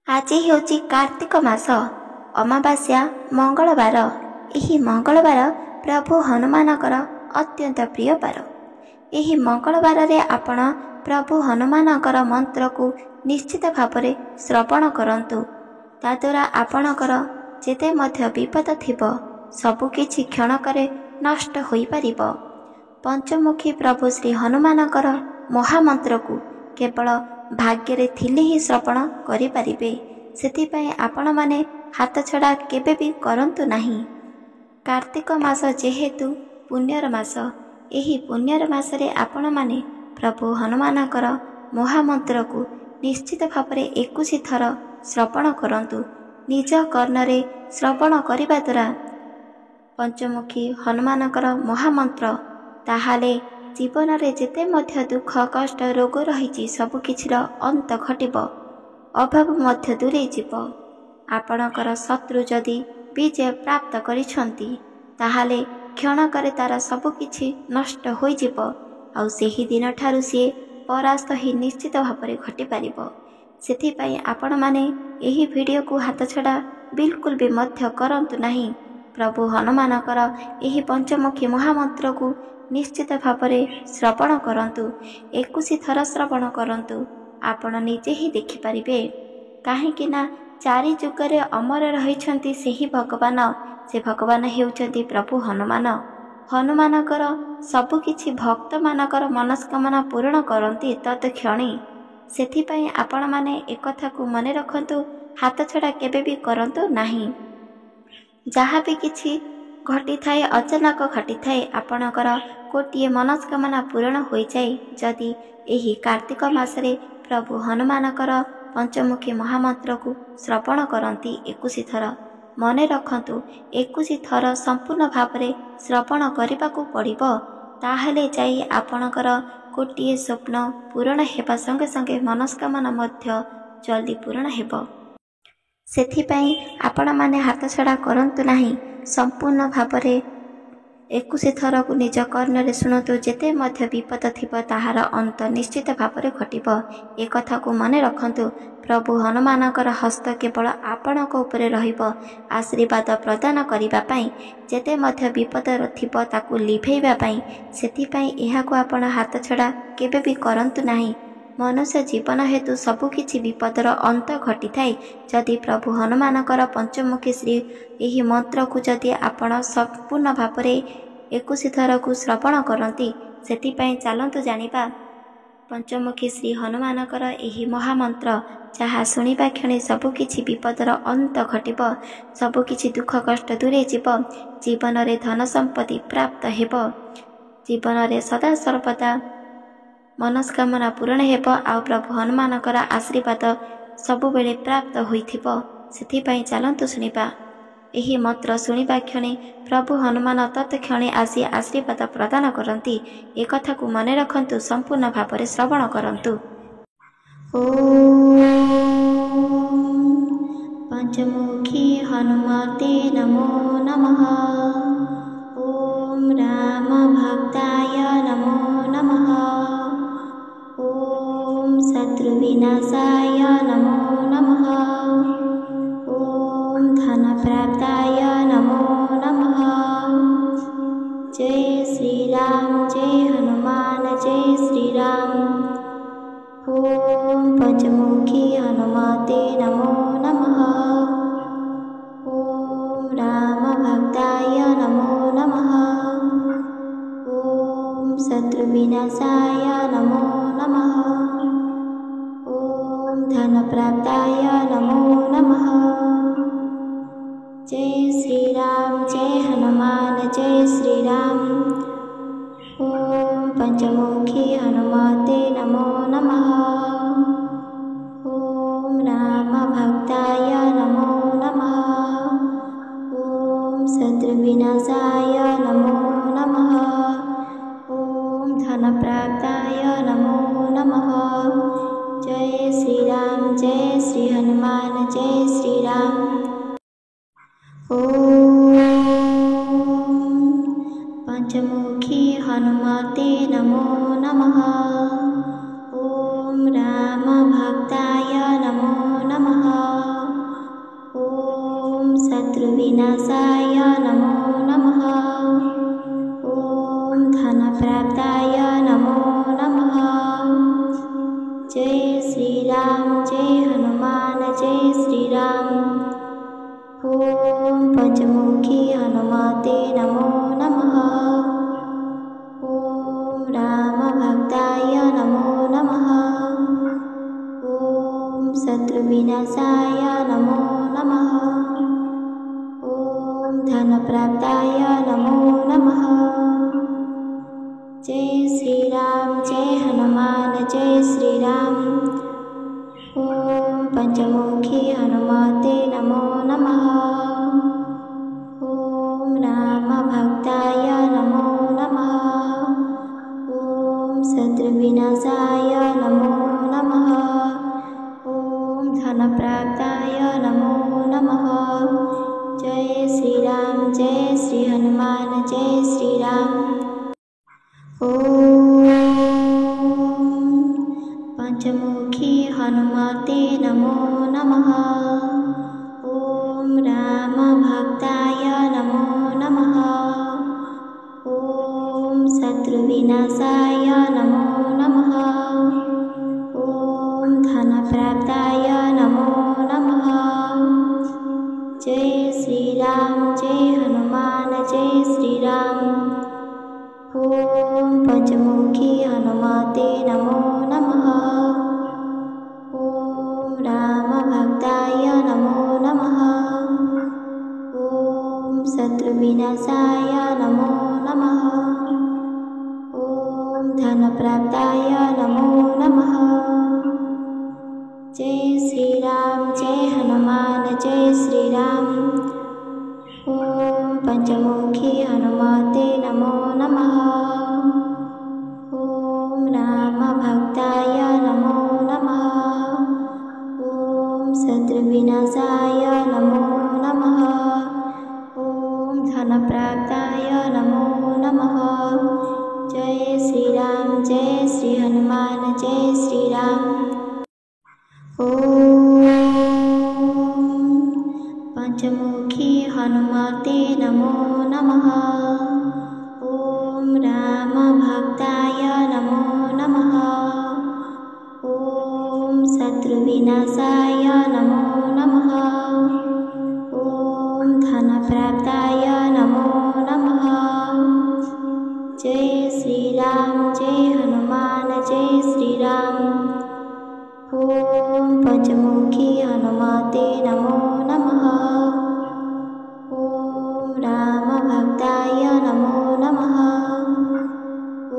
ଆଜି ହେଉଛି କାର୍ତ୍ତିକ ମାସ ଅମାବାସ୍ୟା ମଙ୍ଗଳବାର। ଏହି ମଙ୍ଗଳବାର ପ୍ରଭୁ ହନୁମାନଙ୍କର ଅତ୍ୟନ୍ତ ପ୍ରିୟ ବାର। ଏହି ମଙ୍ଗଳବାରରେ ଆପଣ ପ୍ରଭୁ ହନୁମାନଙ୍କର ମନ୍ତ୍ରକୁ ନିଶ୍ଚିତ ଭାବରେ ଶ୍ରବଣ କରନ୍ତୁ। ତାଦ୍ୱାରା ଆପଣଙ୍କର ଯେତେ ମଧ୍ୟ ବିପଦ ଥିବ ସବୁକିଛି କ୍ଷଣକରେ ନଷ୍ଟ ହୋଇପାରିବ। ପଞ୍ଚମୁଖୀ ପ୍ରଭୁ ଶ୍ରୀ ହନୁମାନଙ୍କର ମହାମନ୍ତ୍ରକୁ କେବଳ ଭାଗ୍ୟରେ ଥିଲେ ହିଁ ଶ୍ରବଣ କରିପାରିବେ। ସେଥିପାଇଁ ଆପଣମାନେ ହାତଛଡ଼ା କେବେ ବି କରନ୍ତୁ ନାହିଁ। କାର୍ତ୍ତିକ ମାସ ଯେହେତୁ ପୁଣ୍ୟର ମାସ, ଏହି ପୁଣ୍ୟର ମାସରେ ଆପଣମାନେ ପ୍ରଭୁ ହନୁମାନଙ୍କର ମହାମନ୍ତ୍ରକୁ ନିଶ୍ଚିତ ଭାବରେ 21 ଥର ଶ୍ରବଣ କରନ୍ତୁ। ନିଜ କର୍ଣ୍ଣରେ ଶ୍ରବଣ କରିବା ଦ୍ୱାରା ପଞ୍ଚମୁଖୀ ହନୁମାନଙ୍କର ମହାମନ୍ତ୍ର, ତାହେଲେ ଜୀବନରେ ଯେତେ ମଧ୍ୟ ଦୁଃଖ କଷ୍ଟ ରୋଗ ରହିଛି ସବୁକିଛିର ଅନ୍ତ ଘଟିବ, ଅଭାବ ମଧ୍ୟ ଦୂରେଇ ଯିବ। ଆପଣଙ୍କର ଶତ୍ରୁ ଯଦି ବିଜୟ ପ୍ରାପ୍ତ କରିଛନ୍ତି ତାହେଲେ କ୍ଷଣକରେ ତାର ସବୁକିଛି ନଷ୍ଟ ହୋଇଯିବ। ଆଉ ସେହି ଦିନଠାରୁ ସିଏ ପରାସ୍ତ ହିଁ ନିଶ୍ଚିତ ଭାବରେ ଘଟିପାରିବ। ସେଥିପାଇଁ ଆପଣମାନେ ଏହି ଭିଡ଼ିଓକୁ ହାତଛଡ଼ା ବିଲକୁଲ ବି ମଧ୍ୟ କରନ୍ତୁ ନାହିଁ। ପ୍ରଭୁ ହନୁମାନଙ୍କର ଏହି ପଞ୍ଚମୁଖୀ ମହାମନ୍ତ୍ରକୁ ନିଶ୍ଚିତ ଭାବରେ ଶ୍ରବଣ କରନ୍ତୁ। 21 ଥର ଶ୍ରବଣ କରନ୍ତୁ। ଆପଣ ନିଜେ ହିଁ ଦେଖିପାରିବେ। କାହିଁକି ନା 4 ଯୁଗରେ ଅମର ରହିଛନ୍ତି ସେହି ଭଗବାନ। ସେ ଭଗବାନ ହେଉଛନ୍ତି ପ୍ରଭୁ ହନୁମାନ। ହନୁମାନଙ୍କର ସବୁକିଛି ଭକ୍ତମାନଙ୍କର ମନସ୍କାମନା ପୂରଣ କରନ୍ତି ତତ୍କ୍ଷଣେ। ସେଥିପାଇଁ ଆପଣମାନେ ଏକଥାକୁ ମନେ ରଖନ୍ତୁ, ହାତଛଡ଼ା କେବେ ବି କରନ୍ତୁ ନାହିଁ। ଯାହା ବି କିଛି ଘଟିଥାଏ ଅଚାନକ ଘଟିଥାଏ, ଆପଣଙ୍କର ଗୋଟିଏ ମନସ୍କାମନା ପୂରଣ ହୋଇଯାଏ ଯଦି ଏହି କାର୍ତ୍ତିକ ମାସରେ ପ୍ରଭୁ ହନୁମାନଙ୍କର ପଞ୍ଚମୁଖୀ ମହାମନ୍ତ୍ରକୁ ଶ୍ରବଣ କରନ୍ତି 21 ଥର। ମନେ ରଖନ୍ତୁ, 21 ଥର ସମ୍ପୂର୍ଣ୍ଣ ଭାବରେ ଶ୍ରବଣ କରିବାକୁ ପଡ଼ିବ। ତାହେଲେ ଯାଇ ଆପଣଙ୍କର ଗୋଟିଏ ସ୍ୱପ୍ନ ପୂରଣ ହେବା ସଙ୍ଗେ ସଙ୍ଗେ ମନସ୍କାମନା ମଧ୍ୟ ଜଲ୍ଦି ପୂରଣ ହେବ। ସେଥିପାଇଁ ଆପଣମାନେ ହାତଛଡ଼ା କରନ୍ତୁ ନାହିଁ। ସମ୍ପୂର୍ଣ୍ଣ ଭାବରେ 21 ଥରକୁ ନିଜ କର୍ଣ୍ଣରେ ଶୁଣନ୍ତୁ। ଯେତେ ମଧ୍ୟ ବିପଦ ଥିବ ତାହାର ଅନ୍ତ ନିଶ୍ଚିତ ଭାବରେ ଘଟିବ। ଏ କଥାକୁ ମନେ ରଖନ୍ତୁ। ପ୍ରଭୁ ହନୁମାନଙ୍କର ହସ୍ତ କେବଳ ଆପଣଙ୍କ ଉପରେ ରହିବ ଆଶୀର୍ବାଦ ପ୍ରଦାନ କରିବା ପାଇଁ, ଯେତେ ମଧ୍ୟ ବିପଦ ଥିବ ତାକୁ ଲିଭେଇବା ପାଇଁ। ସେଥିପାଇଁ ଏହାକୁ ଆପଣ ହାତଛଡ଼ା କେବେ ବି କରନ୍ତୁ ନାହିଁ। ମନୁଷ୍ୟ ଜୀବନ ହେତୁ ସବୁକିଛି ବିପଦର ଅନ୍ତ ଘଟିଥାଏ ଯଦି ପ୍ରଭୁ ହନୁମାନଙ୍କର ପଞ୍ଚମୁଖୀ ଶ୍ରୀ ଏହି ମନ୍ତ୍ରକୁ ଯଦି ଆପଣ ସମ୍ପୂର୍ଣ୍ଣ ଭାବରେ 21 ଥରକୁ ଶ୍ରବଣ କରନ୍ତି। ସେଥିପାଇଁ ଚାଲନ୍ତୁ ଜାଣିବା ପଞ୍ଚମୁଖୀ ଶ୍ରୀ ହନୁମାନଙ୍କର ଏହି ମହାମନ୍ତ୍ର, ଯାହା ଶୁଣିବା କ୍ଷଣି ସବୁକିଛି ବିପଦର ଅନ୍ତ ଘଟିବ, ସବୁକିଛି ଦୁଃଖ କଷ୍ଟ ଦୂରେଇ ଯିବ, ଜୀବନରେ ଧନ ସମ୍ପତ୍ତି ପ୍ରାପ୍ତ ହେବ, ଜୀବନରେ ସଦା ସର୍ବଦା ମନସ୍କାମନା ପୂରଣ ହେବ, ଆଉ ପ୍ରଭୁ ହନୁମାନଙ୍କର ଆଶୀର୍ବାଦ ସବୁବେଳେ ପ୍ରାପ୍ତ ହୋଇଥିବ। ସେଥିପାଇଁ ଚାଲନ୍ତୁ ଶୁଣିବା। ଏହି ମନ୍ତ୍ର ଶୁଣିବା କ୍ଷଣି ପ୍ରଭୁ ହନୁମାନ ତତ୍କ୍ଷଣେ ଆସି ଆଶୀର୍ବାଦ ପ୍ରଦାନ କରନ୍ତି। ଏ କଥାକୁ ମନେ ରଖନ୍ତୁ, ସମ୍ପୂର୍ଣ୍ଣ ଭାବରେ ଶ୍ରବଣ କରନ୍ତୁ। ଓମ୍ ପଞ୍ଚମୁଖୀ ହନୁମତେ ନମୋ ନମଃ। ଓମ୍ ରାମ ଭକ୍ତାୟ ନମୋ ନମଃ। ଓମ୍ ଶତ୍ରୁ ବିନାଶାୟ ନମୋ ନମଃ। ଓମ୍ ଧନ ପ୍ରାପ୍ତାୟ ନମୋ ନମଃ। ଜୟ ଶ୍ରୀରାମ, ଜୟ ହନୁମାନ, ଜୟ ଶ୍ରୀରାମ। ଓମ୍ ପଞ୍ଚମୁଖୀ ହନୁମତେ ନମୋ ନମଃ। ଓମ୍ ରାମ ଭକ୍ତାୟ ନମୋ ନମଃ। ଓମ୍ ଶତ୍ରୁ ବିନାଶାୟ ନମୋ ନମଃ। ଓମ୍ ଧନ ପ୍ରାପ୍ତାୟ ନମୋ ନମଃ। ଜୟ ଶ୍ରୀରାମ, ଜୟ ହନୁମାନ, ଜୟ ଶ୍ରୀରାମ। ଓମ୍ ପଞ୍ଚମୁଖୀ ହନୁମତେ ନମୋ ନମଃ। ଓମ୍ ରାମ ଭକ୍ତାୟ ନମୋ ନମଃ। ଓମ୍ ଶତ୍ରୁ ବିନାଶାୟ ନମୋ ନମଃ। ଓମ୍ ଧନ ପ୍ରାପ୍ତାୟ ନମୋ ନମଃ। ଜୟ ଶ୍ରୀରାମ, ଜୟ ଶ୍ରୀ ହନୁମାନ, ଜୟ ଶ୍ରୀରାମ। ଓମ୍ ପଞ୍ଚମୁଖୀ ହନୁମତେ ନମୋ ନମଃ। ଓମ୍ ରାମ ଭକ୍ତାୟ ନମୋ ନମଃ। शत्रुविनाशाय नमो नमः। ॐ धनप्राप्ताय नमो नमः। जय श्री राम, जय हनुमान, जय श्री राम। ॐ पंचमुखी हनुमते नमो नमः। ॐ रामभक्ताय नमो नमः। ॐ शत्रुविनाशाय नमो नमः। ॐ धनप्राप्ताय नमो नमः। जय श्री राम, जय हनुमान, जय श्री राम। ॐ पंचमुखी हनुमते नमो नमः। ॐ रामभक्ताय नमो नमः। ॐ शत्रुविनाशाय नमो नमः। ॐ धनप्राप्ताय नमो नमः। जय श्री राम, जय श्री हनुमान, जय श्री राम। ॐ पंचमुखी हनुमते नमो नमः। ॐ रामभक्ताय नमो नमः। ॐ शत्रुविनाशाय नमो नमः। ॐ धनप्राप्ताय नमो नमः। जय श्री राम, जय हनुमान, जय श्री राम। ॐ पंचमुखी हनुमते नमो नमः। ॐ रामभक्ताय नमो नमः। ॐ शत्रुविनाशाय नमो नमः। ॐ धनप्राप्ताय नमो नमः। जय श्री राम, जय हनुमान, जय श्री राम। ॐ पंचमुखी हनुमते नमो नमः। ॐ रामभक्ताय नमो नमः। ॐ शत्रुविनाशाय नमो नमः। ॐ धनप्राप्ताय नमो नमः। जय श्री राम, जय श्री हनुमान, जय श्री राम। ॐ पंचमुखी हनुमते नमो नमः। ॐ रामभक्ताय नमो नमः। ॐ शत्रुविनाशाय नमो नमः। ॐ धनप्राप्ताय नमो नमः। जय श्री राम, जय हनुमान, जय श्री राम। ॐ पंचमुखी हनुमते नमो नमः। ॐ रामभक्ताय नमो नमः।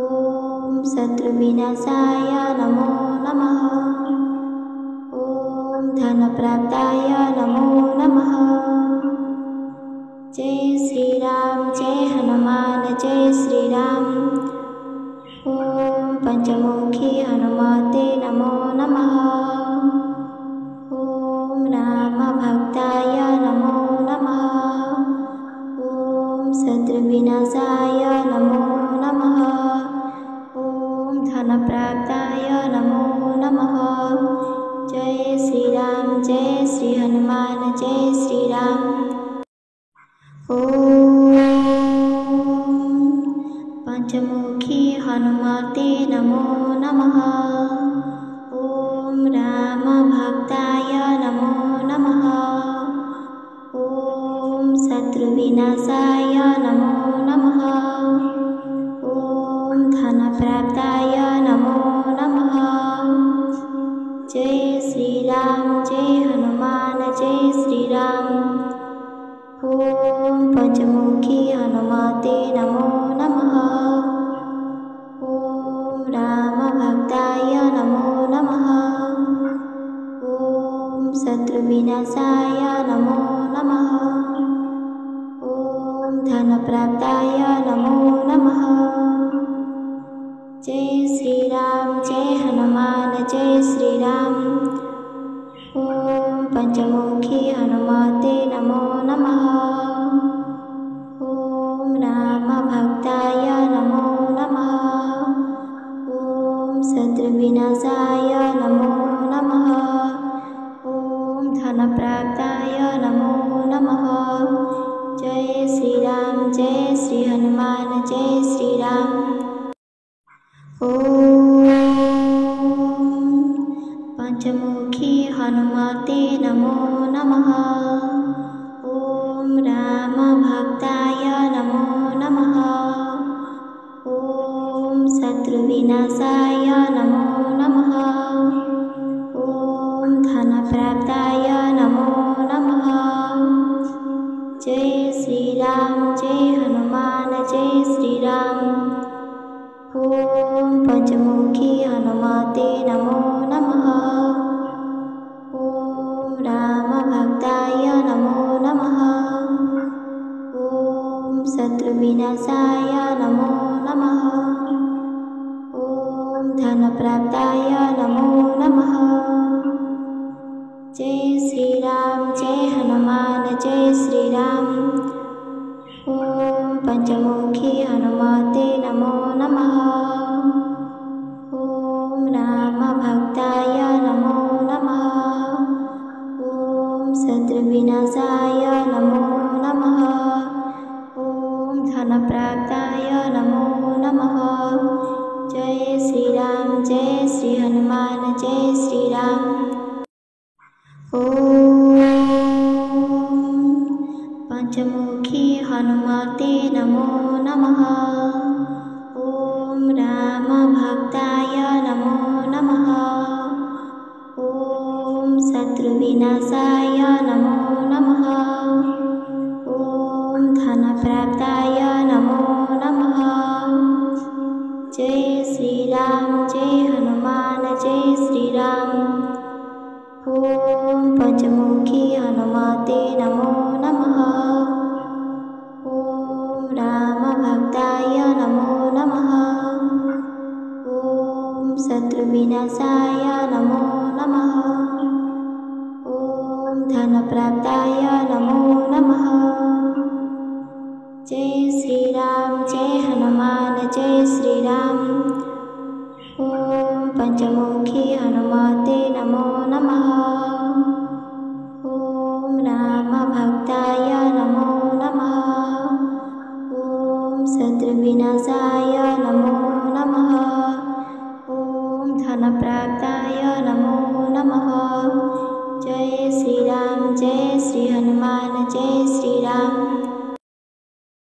ॐ शत्रुविनाशाय नमो नमः। ॐ धनप्राप्ताय नमो नमः। जय श्री राम, जय हनुमान, जय श्री राम। ॐ पंचमुखी हनुमते नमो नमः। ॐ रामभक्ताय नमो नमः। ॐ शत्रुविनाशाय नमो नमः। ॐ धनप्राप्ताय नमो नमः। जय श्री राम, जय श्री हनुमान, जय श्री राम। ॐ पंचमुखी हनुमते नमो नमः। ॐ रामभक्ताय नमो नमः। ॐ शत्रुविनाशाय नमो नमः। ॐ धनप्राप्ताय नमो नमः। जय श्री राम, जय हनुमान, जय श्री राम। ॐ पंचमुखी हनुमते नमो नमः। ॐ रामभक्ताय नमो नमः। ॐ शत्रुविनाशाय नमो नमः। ॐ धनप्राप्ताय नमो नमः। जय श्री राम, जय हनुमान, जय श्री राम। ॐ पंचमुखी हनुमते नमो नमः। ॐ रामभक्ताय नमो नमः। ॐ शत्रुविनाशाय नमो नमः। ॐ धनप्राप्ताय नमो नमः। जय श्री राम, जय श्री हनुमान, जय श्री राम। ओम पंचमुखी हनुमते नमो नमः। ओम राम भक्ताय नमो नमः। ओम शत्रुविनाशाय नमो नमः। ओम धनप्राप्ताय नमो नमः। जय श्री राम, जय हनुमान, जय श्री राम। ओम पंचमुखी हनुमते नमो नमः। ओम राम भक्ताय नमो नमः। ओम शत्रुविनाशाय नमो नमः। ओम धनप्राप्ताय नमो नमः। जय श्री राम, जय हनुमान, जय श्री राम। ओम पंचमुखी हनुमते नमो नमः। ओम राम भक्ताय नमो नमः। ओम शत्रुविनाशाय नमो नमः। ओम धनप्राप्ताय नमो नमः। जय श्री राम, जय श्री हनुमान, जय श्री राम। ओम पंचमुखी हनुमते नमो नमः। ओम राम भक्ताय नमो नमः। ओम शत्रुविनाशाय नमो नमः। ओम धनप्राप्ताय नमो नमः। जय श्री राम, जय हनुमान, जय श्री राम। ओम पंचमुखी हनुमते नमो नमः। ओम राम भक्ताय नमो नमः। ओम शत्रुविनाशाय नमो नमः। ओम धनप्राप्ताय नमो नमः। जय श्री राम, जय हनुमान, जय श्री राम। ओम पंचमुखी हनुमते नमो नमः। ओम राम भक्ताय नमो नमः। ओम शत्रुविनाशाय